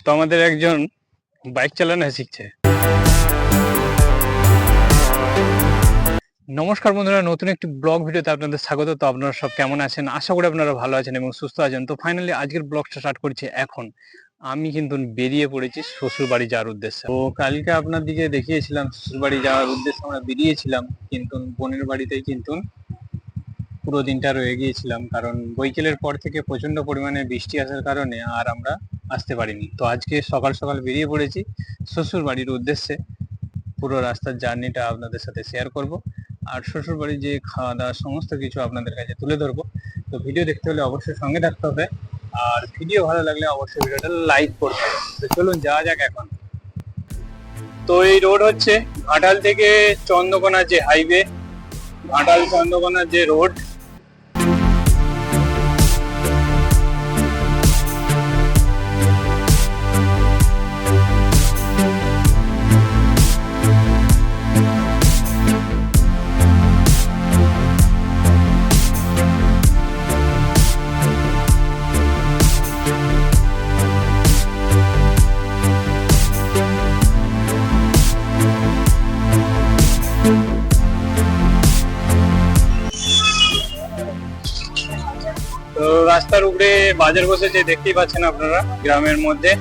তো আমাদের একজন বাইক চালানো শিখছে। নমস্কার বন্ধুরা, নতুন একটি ব্লগ ভিডিওতে আপনাদের স্বাগত। তো আপনারা সব কেমন আছেন? আশা করি আপনারা ভালো আছেন এবং সুস্থ আছেন। তো ফাইনালি আজকের ব্লগটা স্টার্ট করছি এখন। আমি কিন্তু বেরিয়ে পড়েছি শ্বশুর বাড়ি যাওয়ার উদ্দেশ্যে। তো কালকে আপনার দিকে দেখিয়েছিলাম শ্বশুর বাড়ি যাওয়ার উদ্দেশ্যে আমরা বেরিয়েছিলাম, কিন্তু বোনের বাড়িতেই কিন্তু পুরো দিনটা রয়ে গিয়েছিলাম, কারণ বৈকালের পর থেকে প্রচন্ড পরিমাণে বৃষ্টি আসার কারণে আর আমরা আসতে পারিনি। তো আজকে সকাল সকাল বেরিয়ে পড়েছি শ্বশুর বাড়ির উদ্দেশ্যে। পুরো রাস্তার জার্নিটা আপনাদের সাথে শেয়ার করব, আর শ্বশুর বাড়ির যে খাওয়া দাওয়া সমস্ত কিছু আপনাদের কাছে তুলে ধরবো। তো ভিডিও দেখতে হলে অবশ্যই সঙ্গে থাকতে হবে, আর ভিডিও ভালো লাগলে অবশ্যই ভিডিওটা লাইক করতে হবে। তো চলুন যাওয়া যাক এখন। তো এই রোড হচ্ছে ঘাটাল থেকে চন্দ্রকোনা যে হাইওয়ে, ঘাটাল চন্দ্রকোনা যে রোড। তো রাস্তার উপরে বাজার বসেছে, দেখতেই পাচ্ছেন আপনারা, গ্রামের মধ্যে।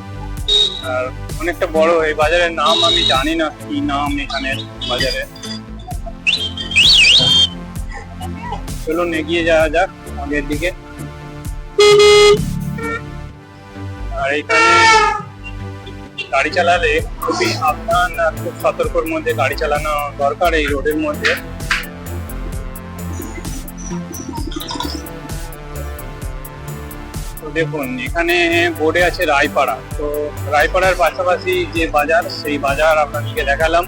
আর অনেকটা বড়। এই বাজারের নাম আমি জানি না কি নাম এখানের বাজারে। চলুন এগিয়ে যাওয়া যাক আগের দিকে। আর এখানে গাড়ি চালালে খুবই সাবধান আর খুব সতর্কর মধ্যে গাড়ি চালানো দরকার এই রোডের মধ্যে। তো দেখুন এখানে বোর্ডে আছে রায়পাড়া। তো রায়পাড়ার পাশাপাশি যে বাজার, সেই বাজার আপনাদেরকে দেখালাম।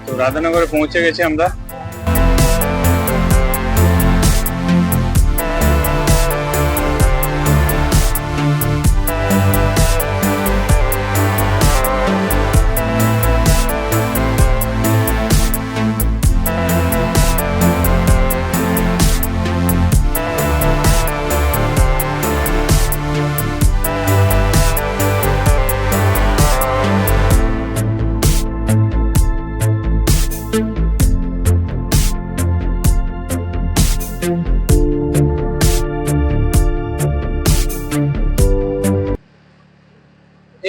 তো রাধানগরে পৌঁছে গেছি আমরা।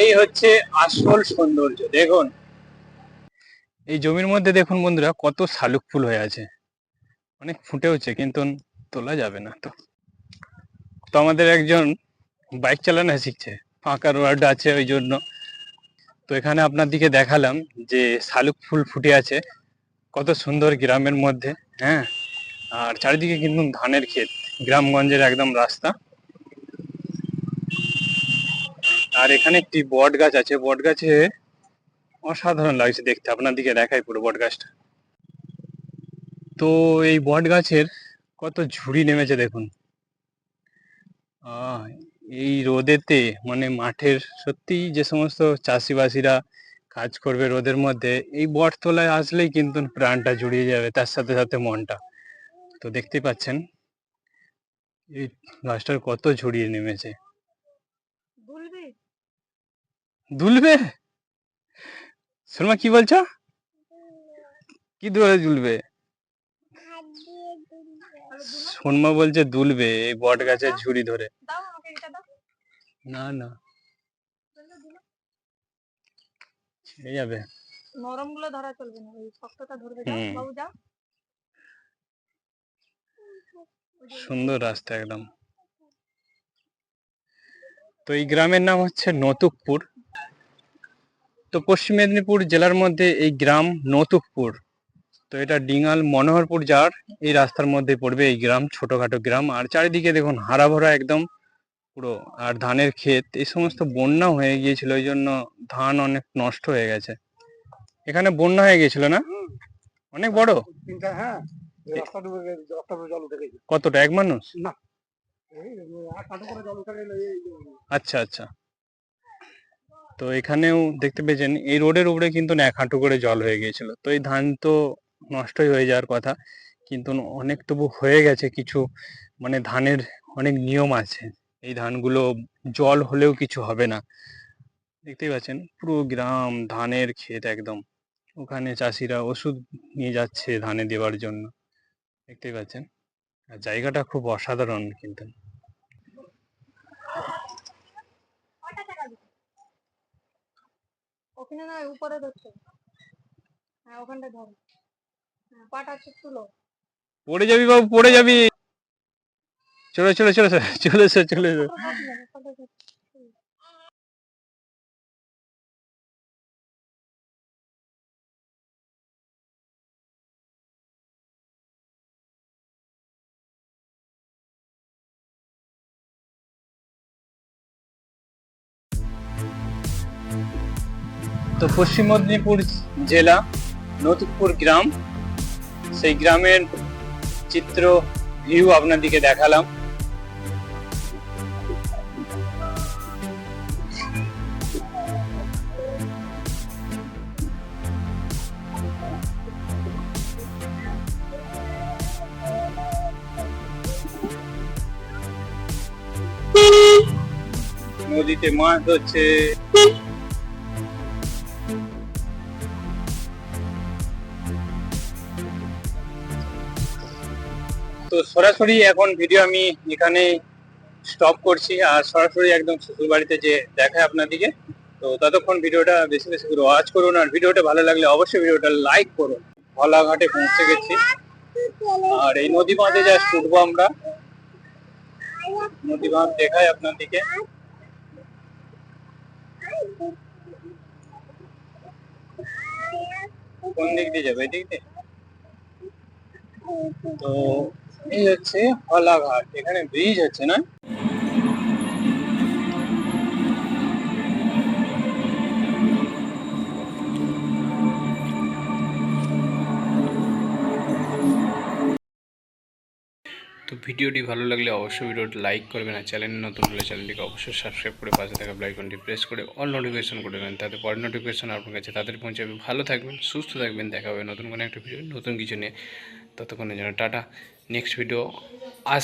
এই হচ্ছে আসল সৌন্দর্য। দেখুন এই জমির মধ্যে দেখুন বন্ধুরা, কত শালুক ফুল হয়ে আছে। অনেক ফুটেওছে কিন্তু তোলা যাবে না। তো তো আমাদের একজন বাইক চালানো শিখছে, ফাঁকা রোড আছে ওই জন্য। তো এখানে আপনার দিকে দেখালাম যে শালুক ফুল ফুটে আছে, কত সুন্দর গ্রামের মধ্যে। হ্যাঁ, আর চারিদিকে কিন্তু ধানের ক্ষেত, গ্রামগঞ্জের একদম রাস্তা। আর এখানে একটি বট গাছ আছে, বট গাছে অসাধারণ লাগছে দেখতে। আপনার দিকে দেখাই পুরো বট গাছটা। তো এই বট গাছের কত ঝুড়ি নেমেছে দেখুন। এই রোদেতে, মানে মাঠের সত্যি যে সমস্ত চাষিবাসীরা কাজ করবে রোদের মধ্যে, এই বট তলায় আসলেই কিন্তু প্রাণটা জুড়িয়ে যাবে, তার সাথে সাথে মনটা। তো দেখতেই পাচ্ছেন এই গাছটার কত ঝুড়িয়ে নেমেছে। দুলবে? শর্মা কি বলছো? কি ধরে দুলবে? শর্মা বলছে দুলবে এই বট গাছের ঝুড়ি ধরে। না না, ছেড়ে যাবে। নরম গুলো ধরা চলবে না, ওই শক্তটা ধরবে। বাবু যাও। সুন্দর রাস্তা একদম। তো এই গ্রামের নাম হচ্ছে নতুকপুর। তো পশ্চিম মেদিনীপুর জেলার মধ্যে এই গ্রাম নতুকপুর। তো এটা ডিঙ্গাল মনোহরপুর যাওয়ার এই রাস্তার মধ্যে পড়বে এই গ্রাম, ছোটখাটো গ্রাম। আর চারিদিকে দেখুন হারা ভরা একদম পুরো, আর ধানের ক্ষেত। এই সমস্ত বন্যা হয়ে গিয়েছিল, ওই জন্য ধান অনেক নষ্ট হয়ে গেছে। এখানে বন্যা হয়ে গিয়েছিল না? অনেক বড়। হ্যাঁ, কতটা? এক মানুষ? না, আচ্ছা আচ্ছা। তো তো এখানেও দেখতে পেয়েছেন এই রোডের উপরে কিন্তু 1 হাঁটু করে জল হয়ে গিয়েছিল। তো এই ধান তো নষ্টই হয়ে যাওয়ার কথা, কিন্তু অনেক তবু হয়ে গেছে কিছু, মানে ধানের অনেক নিয়ম আছে। এই ধানগুলো জল হলেও কিছু হবে না। দেখতেই পাচ্ছেন পুরো গ্রাম ধানের ক্ষেত একদম। ওখানে চাষিরা ওষুধ নিয়ে যাচ্ছে ধানে দেওয়ার জন্য, দেখতেই পাচ্ছেন। আর জায়গাটা খুব অসাধারণ কিন্তু। ওখানে না উপরে ধরছে, হ্যাঁ ওখানটা ধরো, হ্যাঁ পাটা তুলো। পড়ে যাবি বাবু, পড়ে যাবি। চলে চলে চলে চলে চলে চলে। তো পশ্চিম মেদিনীপুর জেলা নতুনপুর গ্রাম, সেই গ্রামের চিত্র ভিউ আপনাদেরকে দেখালাম। নদীতে মাছ ধরছে। তো সরাসরি এখন ভিডিও আমি এখানে স্টপ করছি, আর সরাসরি একদম শ্বশুর বাড়িতে যে দেখায় আপনাদেরকে। তো ততক্ষণ ভিডিওটা বেশি বেশি করে ওয়াচ করুন, আর ভিডিওটা ভালো লাগলে অবশ্যই ভিডিওটা লাইক করুন। ভোলাঘাটে পৌঁছে গেছি, আর এই নদী বাঁধে জাস্ট উঠবো আমরা। নদী বাঁধ দেখায় আপনাদেরকে। কোন দিক দিয়ে যাবে? এদিক দিয়ে। তো এই হচ্ছে ভোলাঘাট, এখানে ব্রিজ হচ্ছে না? তো ভিডিওটি ভালো লাগলে অবশ্যই ভিডিওটি লাইক করবেন, আর চ্যানেল নতুন হলে চ্যানেলটিকে অবশ্যই সাবস্ক্রাইব করে পাশে থাকা বেল আইকনটি প্রেস করে অল নোটিফিকেশন করে দেবেন, তাতে পরের নোটিফিকেশন আপনার কাছে তাদের পৌঁছাবে। ভালো থাকবেন, সুস্থ থাকবেন, দেখা হবে নতুন কোনো একটা ভিডিও নতুন কিছু নিয়ে। ততক্ষণের জন্য টাটা। নেক্সট ভিডিও আস